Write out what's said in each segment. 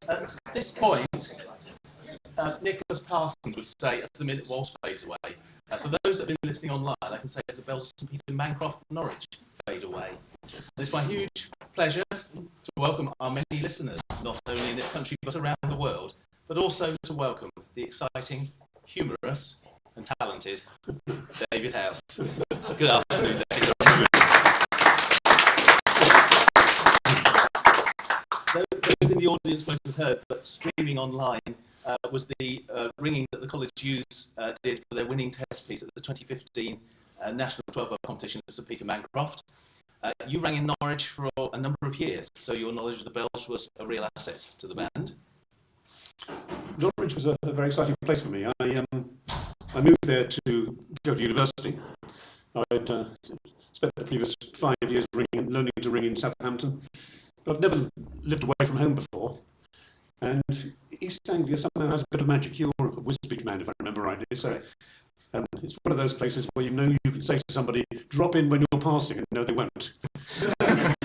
At this point, Nicholas Parsons would say, as the minute waltz fades away, for those that have been listening online, I can say as the bells of St Peter Mancroft, Norwich, fade away. It's my huge pleasure to welcome our many listeners, not only in this country but around the world, but also to welcome the exciting, humorous and talented David House. Good afternoon, David. Those in the audience won't have heard, but streaming online was the ringing that the College Youths did for their winning test piece at the 2015 National 12-Hour competition at St Peter Mancroft. You rang in Norwich for a number of years, so your knowledge of the bells was a real asset to the band. Norwich was a very exciting place for me. I moved there to go to university. I'd spent the previous 5 years learning to ring in Southampton, but I've never lived away from home before. And East Anglia somehow has a bit of magic. You're a Wisbech man, if I remember rightly. So it's one of those places where you know you can say to somebody, drop in when you're passing, and no, they won't. And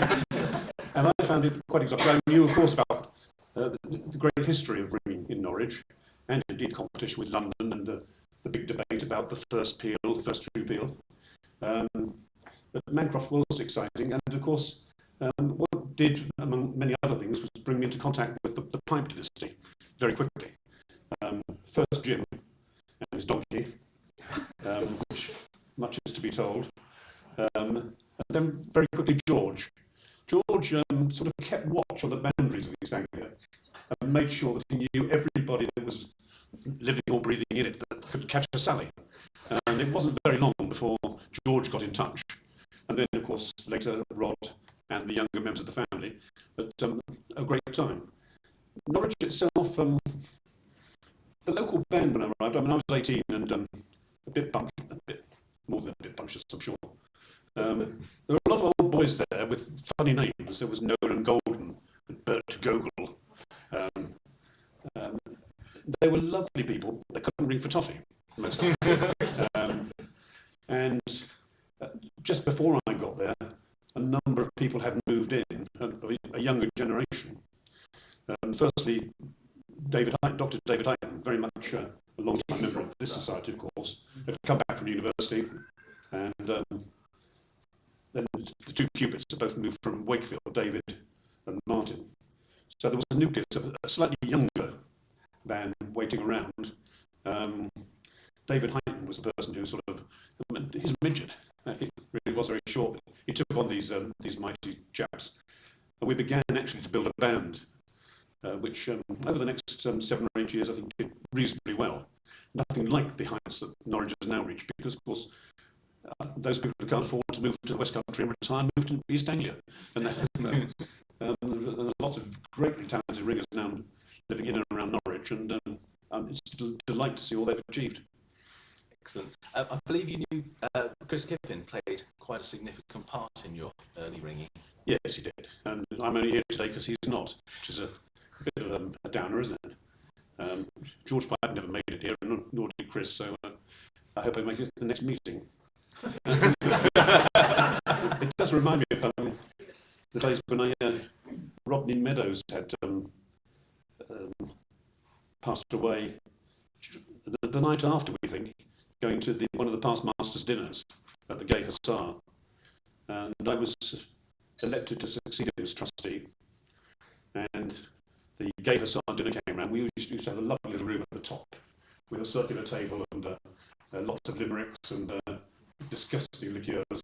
I found it quite exciting. I knew, of course, about the great history of ringing in Norwich, and indeed competition with London, and the big debate about the first peal, the first true peal. But Mancroft was exciting, and of course, what it did, among many other things, was bring me into contact with the pipe dynasty very quickly. First Jim and his donkey, which much is to be told, and then very quickly George. George sort of kept watch on the boundaries of East Anglia and made sure that he knew everybody that was living or breathing in it that could catch a Sally. And it wasn't very long before George got in touch. And then, of course, later Rod and the younger members of the family. But a great time. Norwich itself, the local band when I arrived, I was 18 and a bit more than a bit bumptious, I'm sure. There were a lot of old boys there with funny names. There was Nolan Golden and Bert Gogol. They were lovely people. They couldn't ring for toffee, most of them. And just before I got there, a number of people had moved in, a younger generation. Firstly, Dr. David Hyton, very much a long-time member of this society, of course, had come back from university, and then the two Cupids had both moved from Wakefield, David and Martin. So there was a nucleus of a slightly younger band waiting around. David Hyton was the person who he's a midget. He really was very short. He took on these mighty chaps. And we began actually to build a band, which over the next 7 or 8 years I think did reasonably well. Nothing like the heights that Norwich has now reached, because of course those people who can't afford to move to the West Country and retire move to East Anglia. And there's lots of greatly talented ringers now living in and around Norwich, and it's a delight to see all they've achieved. Excellent. I believe you knew Chris Kiffin played quite a significant part in your early ringing. Yes, he did. And I'm only here today because he's not, which is a bit of a downer, isn't it? George Pipe never made it here, nor did Chris, so I hope I make it to the next meeting. It does remind me of the days when Rodney Meadows had passed away the night after, we think, going to one of the past masters' dinners at the Gay Hussar. And I was elected to succeed him as trustee. And the Gay Hussar dinner came around. We used to have a lovely little room at the top with a circular table and lots of limericks and disgusting liqueurs.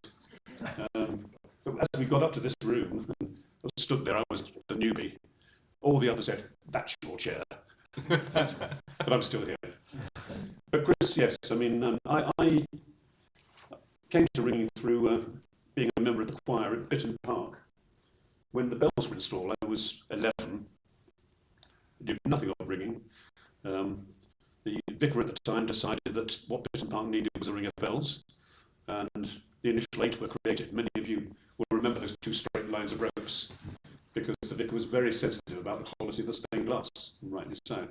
So as we got up to this room and I stood there, I was the newbie. All the others said, "That's your chair." But I'm still here. But Chris, yes, I mean, I came to ringing through being a member of the choir at Bitton Park. When the bells were installed, I was 11, did nothing of ringing. The vicar at the time decided that what Bitton Park needed was a ring of bells, and the initial 8 were created. Many of you will remember those 2 straight lines of ropes, because the vicar was very sensitive about the quality of the stained glass, rightly so.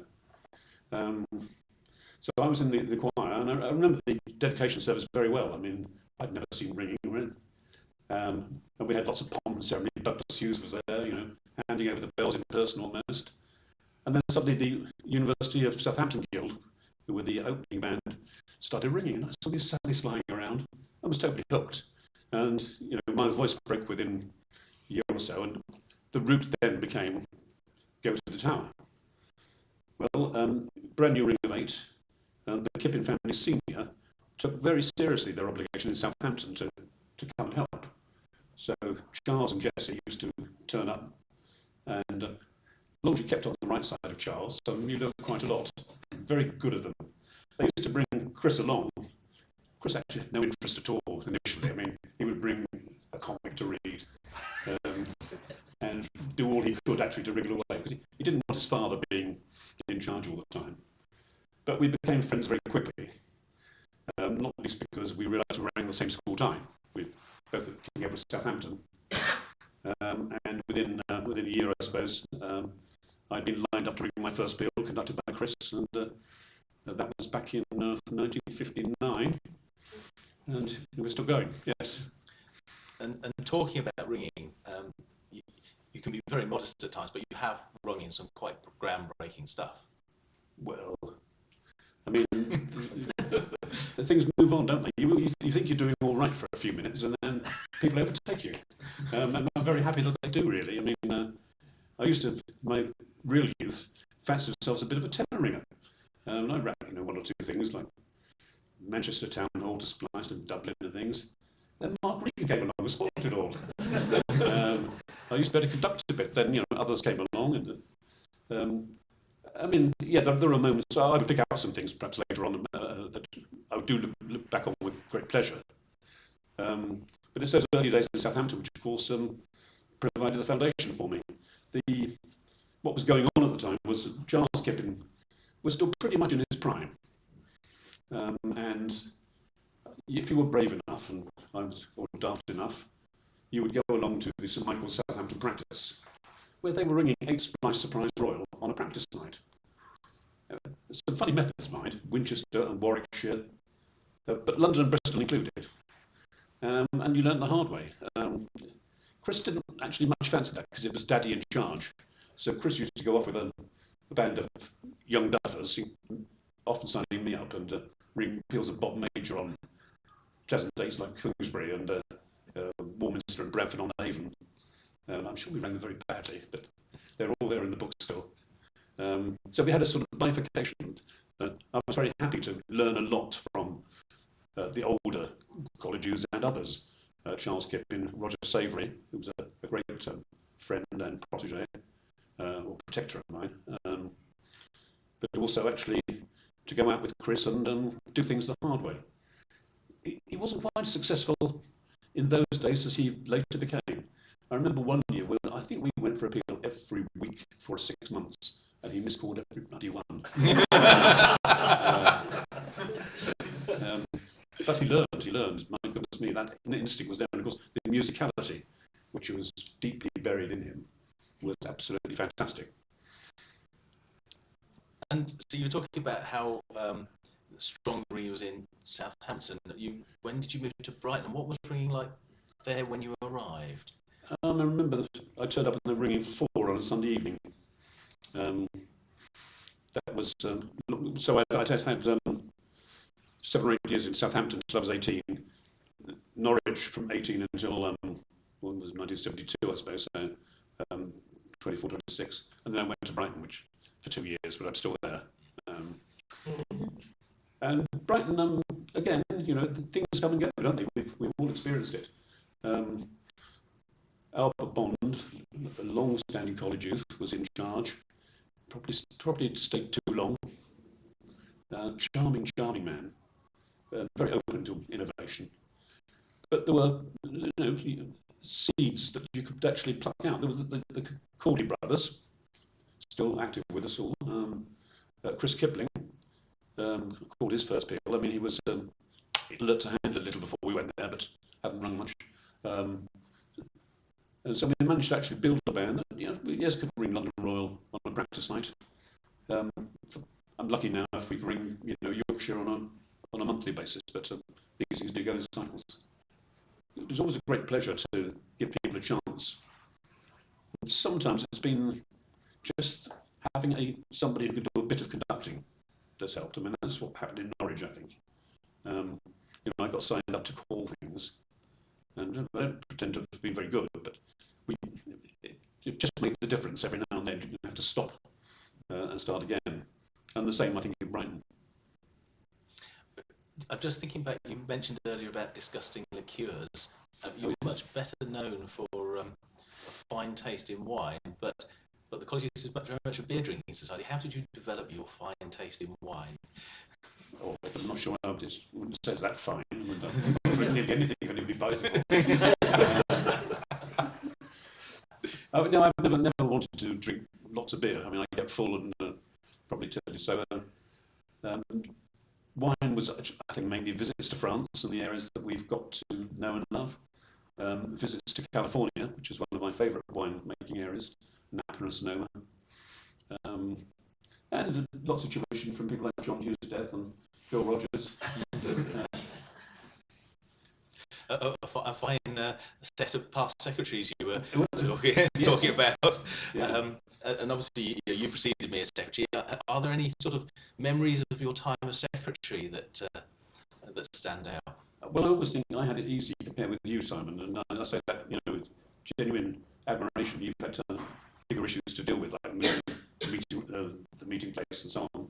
So I was in the choir, and I remember the dedication service very well. I mean, I'd never seen ringing or anything. And we had lots of pomp and ceremony. Douglas Hughes was there, handing over the bells in person almost. And then suddenly the University of Southampton Guild, who were the opening band, started ringing. And I saw these Sallys flying around. I was totally hooked. And my voice broke within a year or so, and the route then became go to the Tower. Well, brand new Ring of Eight, the Kippin family senior took very seriously their obligation in Southampton to come and help. So Charles and Jessie used to turn up, and Laundry kept on the right side of Charles, so you learned quite a lot. Very good of them. They used to bring Chris along. Chris actually had no interest at all initially. I mean, he would bring a comic to read and do all he could actually to wriggle away, because he didn't want his father being in charge all the time. But we became friends very quickly, not least because we realised we were in the same school time. We both at King Edward Southampton, and within a year, I suppose, I'd been lined up to read my first bill, conducted by Chris, and that was back in 1959, and we're still going. Yes. And talking about ringing, you can be very modest at times, but you have rung in some quite groundbreaking stuff. Well, I mean, the things move on, don't they? You think you're doing all right for a few minutes, and then people overtake you. And I'm very happy that they do, really. I mean, I used to, my real youth, fancy themselves a bit of a tenor ringer. And I ran, one or two things like Manchester Town Hall to Spliced and Dublin and things. Then Mark Reed came along and spoiled it all. I used to be able to conduct a bit. Then, others came along, and I mean, yeah, there are moments. I would pick out some things perhaps later on that I do look back on with great pleasure. But it's those early days in Southampton which, of course, provided the foundation for me. What was going on at the time was that Charles Kippin was still pretty much in his prime, and if you were brave enough or daft enough, you would go along to the St Michael's Southampton practice, where they were ringing 8 Splice Surprise Royal on a practice night. Some funny methods, mind, Winchester and Warwickshire, but London and Bristol included. And you learnt the hard way. Chris didn't actually much fancy that because it was Daddy in charge. So Chris used to go off with a band of young duffers, often signing me up, and ring peals of Bob Major on pleasant days like Kingsbury and Warminster and Bradford on Avon. I'm sure we rang them very badly, but they're all there in the book still. So we had a sort of bifurcation. I was very happy to learn a lot from the older college youths and others. Charles Kippin, Roger Savary, who was a great friend and protege, or protector of mine. But also actually to go out with Chris and do things the hard way. He wasn't quite as successful in those days as he later became. I remember one year when I think we went for a appeal every week for 6 months, and he miscalled every bloody one. But he learned. My goodness me, that instinct was there. And of course, the musicality, which was deeply buried in him, was absolutely fantastic. And so you were talking about how strong ringing was in Southampton. When did you move to Brighton? What was ringing like there when you arrived? I remember that I turned up in the ringing 4 on a Sunday evening. That was so I'd had 7 or 8 years in Southampton until I was 18. Norwich from 18 until when was 1972, I suppose. So 24, 26, and then I went to Brighton, which for 2 years, but I'm still there. And Brighton, again, things come and go, don't they? We've all experienced it. Albert Bond, a long-standing college youth, was in charge. Probably stayed too long. Charming man. Very open to innovation. But there were, seeds that you could actually pluck out. There were the Cordy brothers, still active with us all. Chris Kipling called his first people. I mean, he was he'd learnt to handle a little before we went there, but hadn't rung much. And so we managed to actually build a band that, we could ring London Royal on a practice night. I'm lucky now if we can ring, Yorkshire on a monthly basis, but these things do go in cycles. It was always a great pleasure to give people a chance. And sometimes it's been just having somebody who could do a bit of conducting does help. I mean, that's what happened in Norwich, I think. I got signed up to call things, and I don't pretend to have been very good, but it just makes the difference every now and then. You have to stop and start again. And the same, I think, in Brighton. I'm just thinking back, you mentioned earlier about disgusting liqueurs. You were much better known for a fine taste in wine, but the College is very much a beer drinking society. How did you develop your fine taste in wine? Oh, I'm not sure I wouldn't say it's that fine. I mean, I've written nearly anything if anybody buys it for. No, I've never wanted to drink lots of beer. I mean, I get full and probably tell you so. Wine was, I think, mainly visits to France and the areas that we've got to know and love. Visits to California, which is one of my favourite wine-making areas, Napa and Sonoma. And lots of tuition from people like John Husted and Bill Rogers. A fine set of past secretaries you were Yes. talking about. Yeah. And obviously you preceded me as secretary. Are there any sort of memories of your time as secretary that stand out? Well, I always think I had it easy compared with you, Simon, and I say that with genuine admiration. You've had bigger issues to deal with, like the meeting place and so on.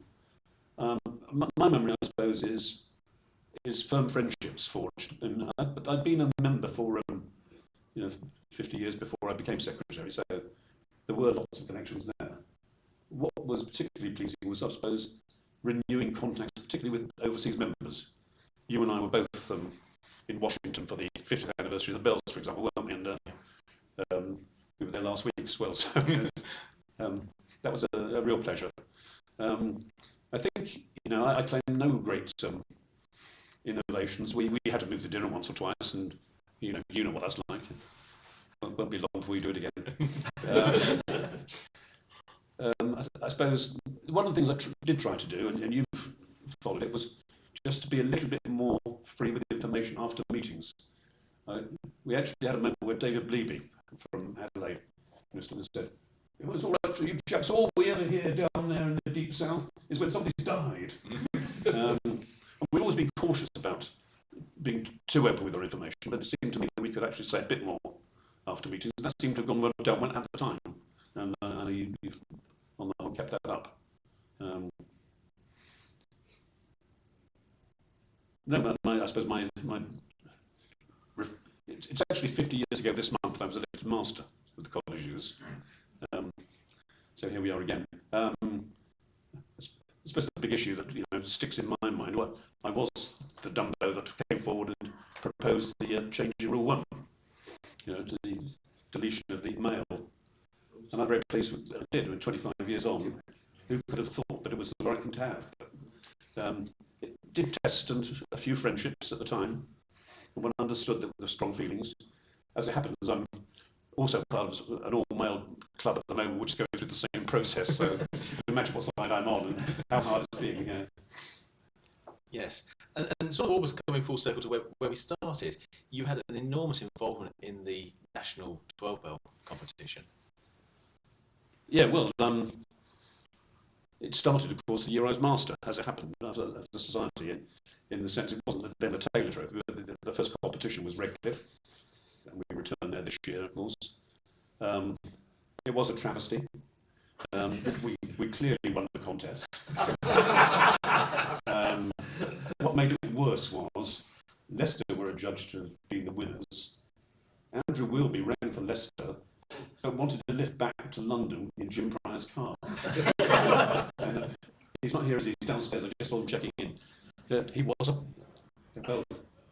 My memory, I suppose, is firm friendships forged. And I'd been a member for 50 years before I became secretary, so there were lots of connections there. What was particularly pleasing was, I suppose, renewing contacts, particularly with overseas members. You and I were both in Washington for the 50th anniversary of the Bells, for example, weren't we? And we were there last week as well, so that was a real pleasure. I think, I claim no great innovations. We had to move to dinner once or twice, and you know what that's like. It won't be long before we do it again. I suppose one of the things I did try to do, and you've followed it, was just to be a little bit more free with information after meetings. We actually had a moment where David Bleeby from Adelaide said, "It was all right for you chaps. All we ever hear down there in the deep south is when somebody's died." And we'd always been cautious about being too open with our information, but it seemed to me that we could actually say a bit more after meetings, and that seemed to have gone well down at the time. And you've on the whole kept that up. No, I suppose it's actually 50 years ago this month I was elected master of the colleges. So here we are again. I suppose the big issue that sticks in my mind, well, I was the Dumbo that came forward and proposed the change in Rule 1, to the deletion of the male. And I'm very pleased with what I did. 25 years on, who could have thought that it was the right thing to have? It did test a few friendships at the time, and when I understood that there were strong feelings. As it happens, I'm also part of an all-male club at the moment, which goes through the same process. So you can imagine what side I'm on and how hard it's being. Yes, and sort of always coming full circle to where we started, you had an enormous involvement in the national 12-bell competition. Yeah, well, it started, of course, the year I was master, as it happened, as a society, in the sense it wasn't then the Taylor Trophy. The first competition was Redcliffe, and we returned there this year, of course. It was a travesty. We clearly won the contest. What made it worse was Leicester were adjudged to have been the winners. Andrew Wilby ran for Leicester, but wanted to lift back to London in Jim Pryor's car. And, he's not here as he's downstairs. I just saw him checking in. He was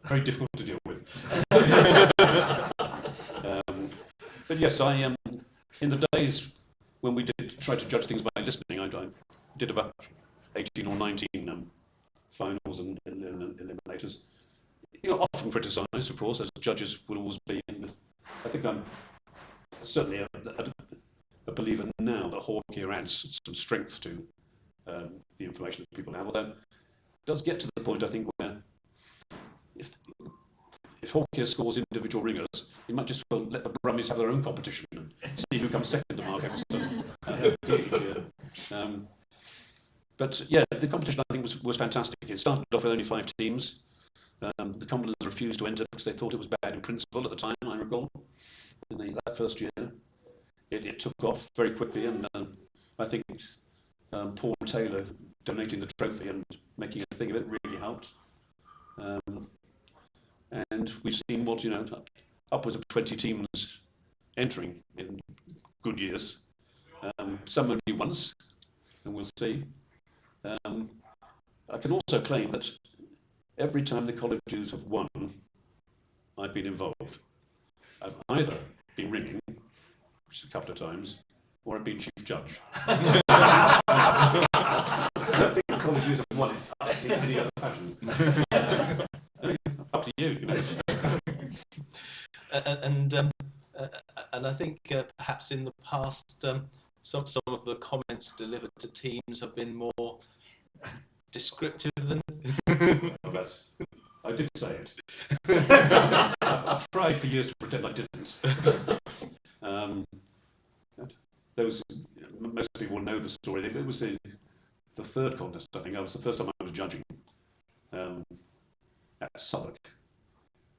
very difficult to deal with. But yes, in the days when we did try to judge things by listening, I did about 18 or 19 finals and eliminators. Often criticised, of course, as judges will always be. And I think I'm certainly a believer now that Hawker adds some strength to the information that people have. Although it does get to the point, I think, where if Hawker scores individual ringers, you might just well let the Brummies have their own competition and see who comes second to Mark Eccleston each year. But yeah, the competition I think was fantastic. It started off with only 5 teams. The Cumberlands refused to enter because they thought it was bad in principle at the time, I recall, in that first year. It took off very quickly, and I think Paul Taylor donating the trophy and making a thing of it really helped. And we've seen upwards of 20 teams entering in good years. Some only once, and we'll see. I can also claim that every time the colleges have won, I've been involved. I've either been ringing, which is a couple of times, or I've been chief judge. I think the colleges have won it in any other fashion. Up to you, you know. And I think perhaps in the past, some of the comments delivered to teams have been more descriptive than. Well, I did say it. I've tried for years to pretend I didn't. Most people know the story. It was the third contest, I think. It was the first time I was judging at Southwark,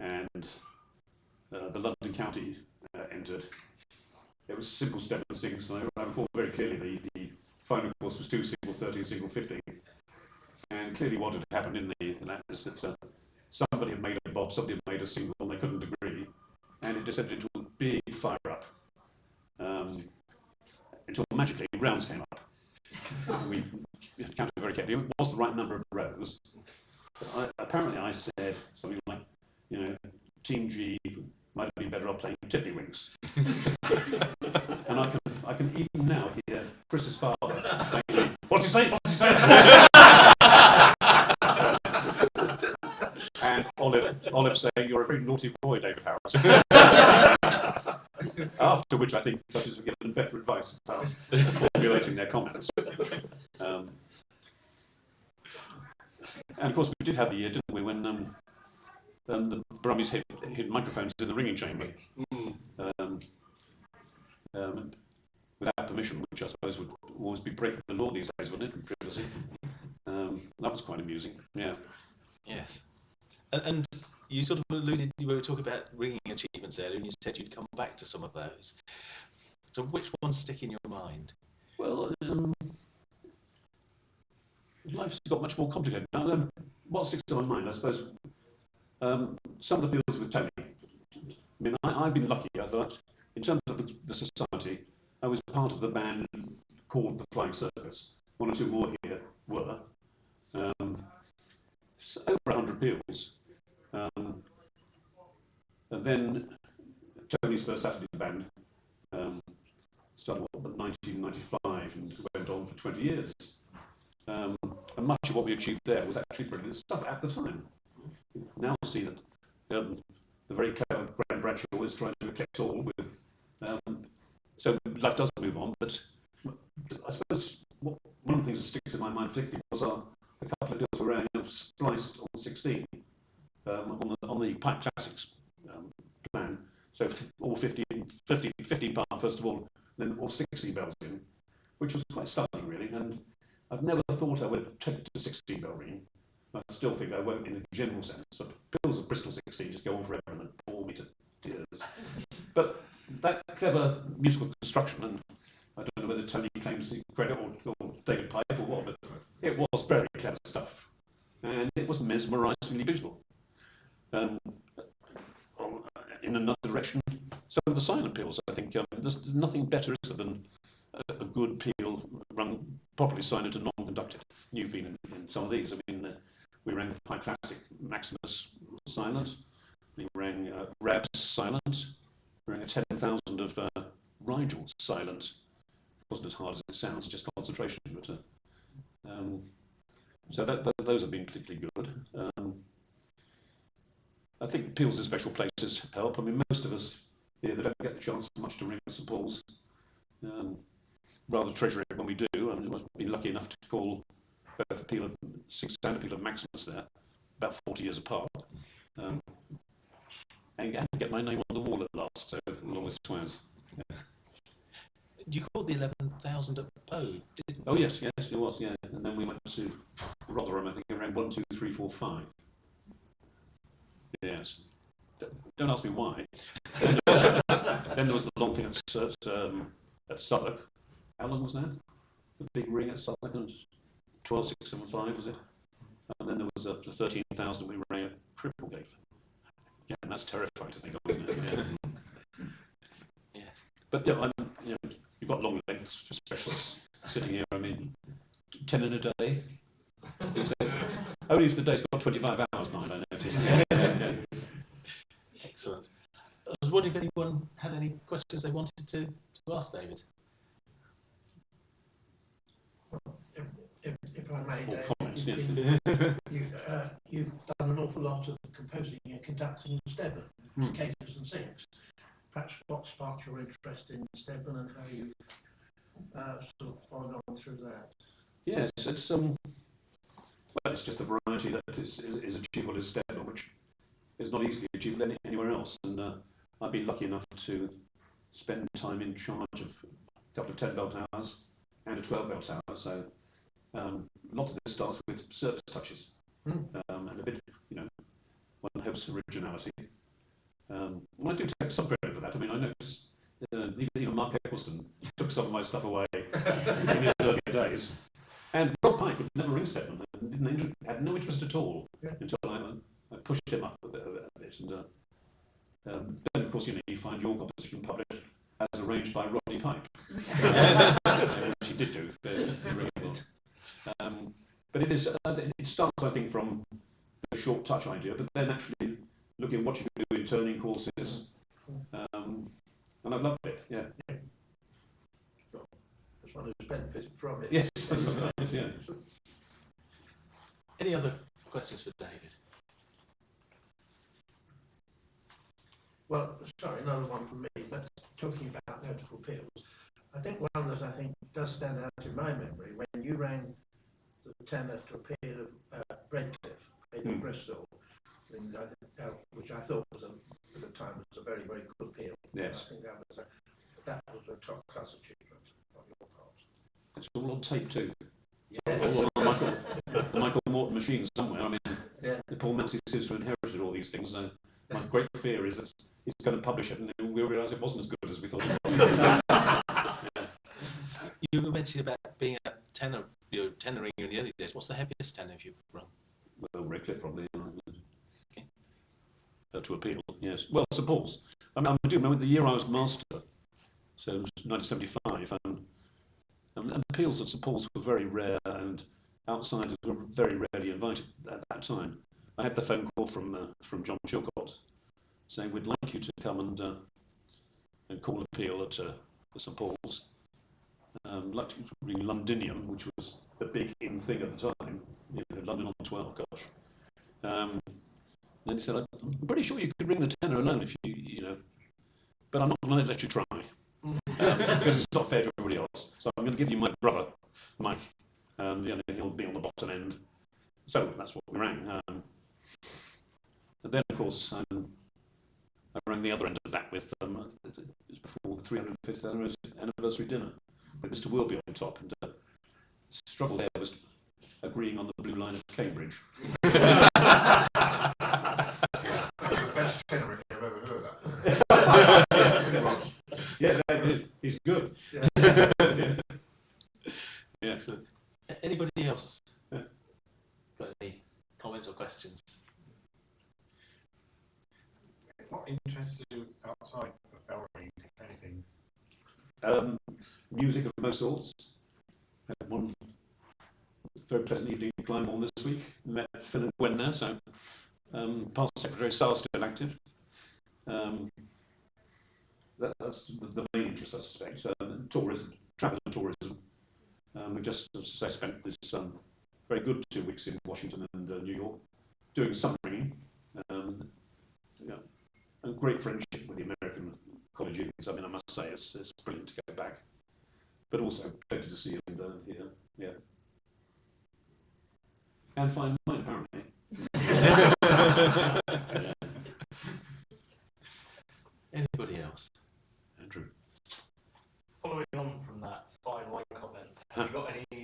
and the London County entered. It was simple step and sings, and I recall very clearly the final course was 2 single 30 and single 50. And clearly what had happened in that is that somebody had made a bob, somebody had made a single, and they couldn't agree, and it descended into a big fire-up, until magically rounds came up. We counted very carefully. It was the right number of rows. But apparently I said something like, Team G might have been better off playing tiddlywinks. And I can even now hear Chris's father saying, "What's he saying? What's he saying?" And Olive saying, "You're a very naughty boy, David Harris." After which I think judges have given better advice about formulating their comments. And of course we did have the year, didn't we, when the Brummies hid microphones in the ringing chamber without permission, which I suppose would always be breaking the law these days, wouldn't it, in privacy? That was quite amusing, yeah. Yes. And you sort of alluded, you were talking about ringing achievements earlier, and you said you'd come back to some of those. So which ones stick in your mind? Well, life's got much more complicated now. What sticks to my mind, I suppose, some of the deals with Tony. I mean, I've been lucky that in terms of the society, I was part of the band called the Flying Circus. One or two more here were. Over 100 peals. And then Tony's first Saturday band started in 1995 and went on for 20 years. And much of what we achieved there was actually brilliant stuff at the time. Now see that the very clever Graham Bradshaw is trying to eclipse all with. So life does move on, but I suppose one of the things that sticks in my mind particularly was a couple of deals we ran spliced on 16 on the Pipe Classics plan. So all 15 part first of all, then all 16 bells in, which was quite stunning really. And I've never thought I would take to 16 bell ringing. I still think I won't in a general sense. But peals of Bristol 16 just go on forever and bore me to tears. But that clever musical construction, and I don't know whether Tony claims the credit or David Pipe or what, but it was very clever stuff. And it was mesmerisingly beautiful. In another direction, some of the silent peals, I think, there's nothing better, is there, than a good peal run properly silent and non-conducted. You've been in some of these. I mean, we rang the Pipe Classic Maximus silent. We rang Rabs silent. We rang a 10,000 of Rigel silent. It wasn't as hard as it sounds, just concentration. But so those have been particularly good. I think peals in special places help. I mean, most of us here that don't get the chance much to ring at St Paul's rather treasure it when we do. I mean, I've been lucky enough to call both a peal of 6 and a peal of Maximus there, about 40 years apart, and get my name on the wall at last, so along with Swaz. Yeah. You called the 11,000 at Bow, didn't Oh yes, yes, it was. Yeah, and then we went to Rotherham. I think around 1, 2, 3, 4, 5. Yes. Don't ask me why. Then there was the long thing at Southwark. How long was that? The big ring at Southwark, 12,675 was it? And then there was the 13,000 we ran at Cripplegate. Yeah, and that's terrifying to think of, isn't it? Yeah. Yes. But yeah, you've got long lengths for specialists sitting here. I mean, 10 in a day. Only if the day's got 25 hours behind, I noticed. Excellent. I was wondering if anyone had any questions they wanted to ask David. If I may, Or Dave, comments, you've done an awful lot of composing and conducting in Stedman, capers and sings. Perhaps what sparked your interest in Stedman and how you sort of followed on through that? Yes, it's it's just a variety that is achievable in Stedman, which is not easily achievable anywhere else. And I've been lucky enough to spend time in charge of a couple of 10-bell towers and a 12-bell tower. So lots of this starts with service touches and a bit, one hopes originality. And I do take some credit for that. I mean, I noticed even Mark Eccleston took some of my stuff away in his early days. And Rob Pike would never ring Stedman and had no interest at all until I pushed him up a bit. And then, of course, you find your composition published as arranged by Roddy Pike, which he did do very well. But it starts, I think, from the short touch idea, but then actually looking at what you can do in turning courses, and I've loved it. Yeah. As one who's benefited from it. Yes. Yeah. Any other questions for David? Well, sorry, another one from me, but talking about notable peals, I think one that I think does stand out in my memory, when you rang the tenor to a peal of Redcliffe in Bristol, which I thought was at the time was a very, very good peal. Yes. I think that was a top class achievement on your part. It's all on tape too. Yes. All on the Michael Morton machine somewhere. I mean, Paul Massey seems to have inherited all these things. My great fear is that he's going to publish it and we'll realise it wasn't as good as we thought it was. You were mentioning about being a tenor, tenoring in the early days. What's the heaviest tenor you've rung? Well, Redcliffe probably. Okay. To appeal, yes. Well, St Paul's. I mean, I do remember the year I was master, so it was 1975, and appeals at St Paul's were very rare, and outsiders were very rarely invited at that time. I had the phone call from John Chilcott saying we'd like you to come and call an appeal at St Paul's. Like to ring Londinium, which was the big in thing at the time. London on 12, gosh. Then he said, I'm pretty sure you could ring the tenor alone if you but I'm not going to let you try because it's not fair to everybody else. So I'm going to give you my brother, Mike. He'll be on the bottom end. So that's what we rang. And then, of course, I rang the other end of that with it was before the 350th anniversary dinner with Mr. Wilby on top, and the struggle there was agreeing on the blue line of Cambridge. Best tenor I've ever heard that. Yeah, he's good. Yeah. Excellent. Anybody else got any comments or questions? What interests you outside of bell ringing, if anything? Music of most sorts. Had one very pleasant evening in Glyndebourne this week. Met Phil and Gwen there, so past Secretary Sales still active. That's the main interest, I suspect. Tourism, travel and tourism. We just, as I say, spent this very good 2 weeks in Washington and New York doing some ringing. A great friendship with the American college unions. I mean, I must say, it's brilliant to go back. But also, pleasure to see you here. Yeah. And fine wine, apparently. Anybody else? Andrew. Following on from that fine wine comment, have you got any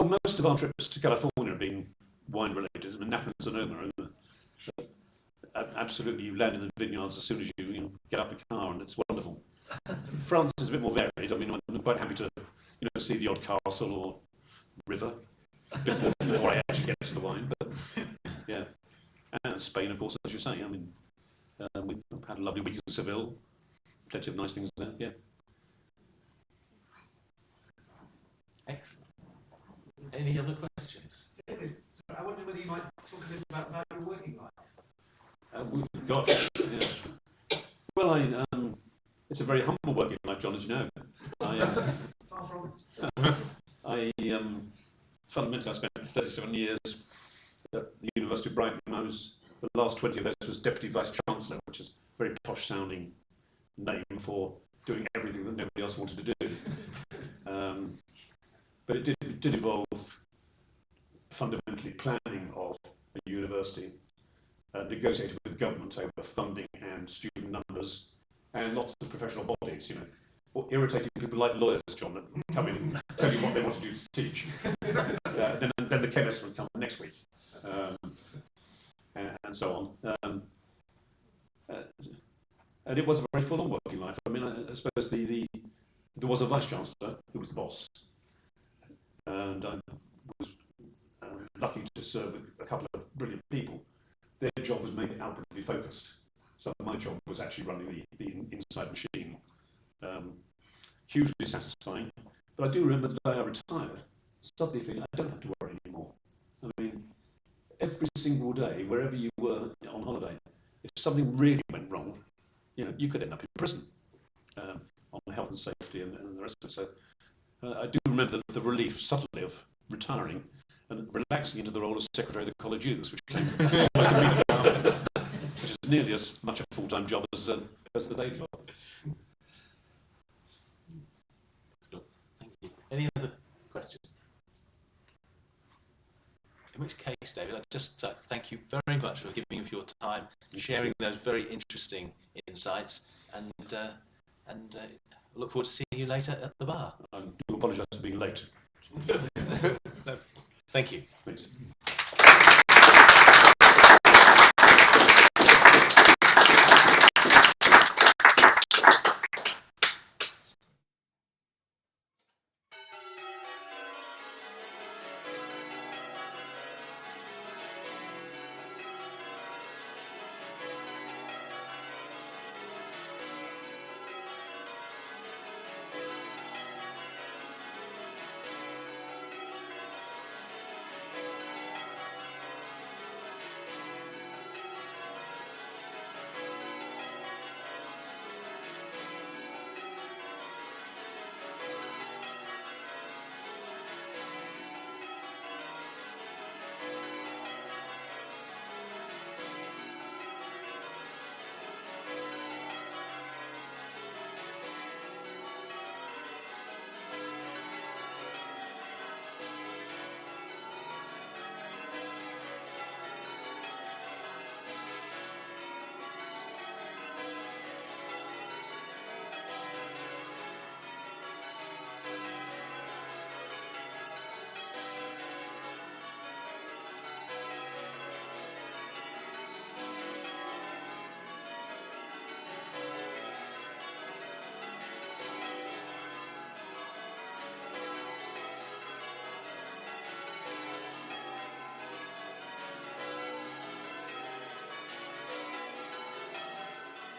Oh, most of our trips to California have been wine related. I mean, Napa and Sonoma. Absolutely, you land in the vineyards as soon as you get out the car, and it's wonderful. France is a bit more varied. I mean, I'm quite happy to see the odd castle or river before I actually get to the wine. But yeah, and Spain, of course, as you say. I mean, we've had a lovely week in Seville. Plenty of nice things there. Yeah. Excellent. Any other questions? David, so I wonder whether you might talk a little about your working life. We've got. Yeah. Well, it's a very humble working life, John, as you know. Far from Fundamentally, I spent 37 years at the University of Brighton. The last 20 of those was Deputy Vice Chancellor, which is a very posh-sounding name for doing everything that nobody else wanted to do. But it did involve fundamentally planning of a university, negotiating with government over funding and student numbers, and lots of professional bodies, or irritating people like lawyers, John, that come in and tell you what they want to do to teach. Then the chemist would come next week, and so on. And it was a very full-on working life. I mean, I suppose there was a vice-chancellor who was the boss, and I was lucky to serve with a couple of brilliant people. Their job was mainly outwardly focused, so my job was actually running the inside machine. Hugely satisfying, but I do remember the day I retired, suddenly feeling I don't have to worry anymore. I mean, every single day, wherever you were on holiday, if something really went wrong, you could end up in prison on health and safety and the rest of it. So I do remember the relief subtly of retiring and relaxing into the role as Secretary of the College Youths, which came which is nearly as much a full-time job as the day job. Thank you. Any other questions? In which case, David, I'd just thank you very much for giving of your time, sharing those very interesting insights, and look forward to seeing you later at the bar. I do apologise for being late. No, thank you.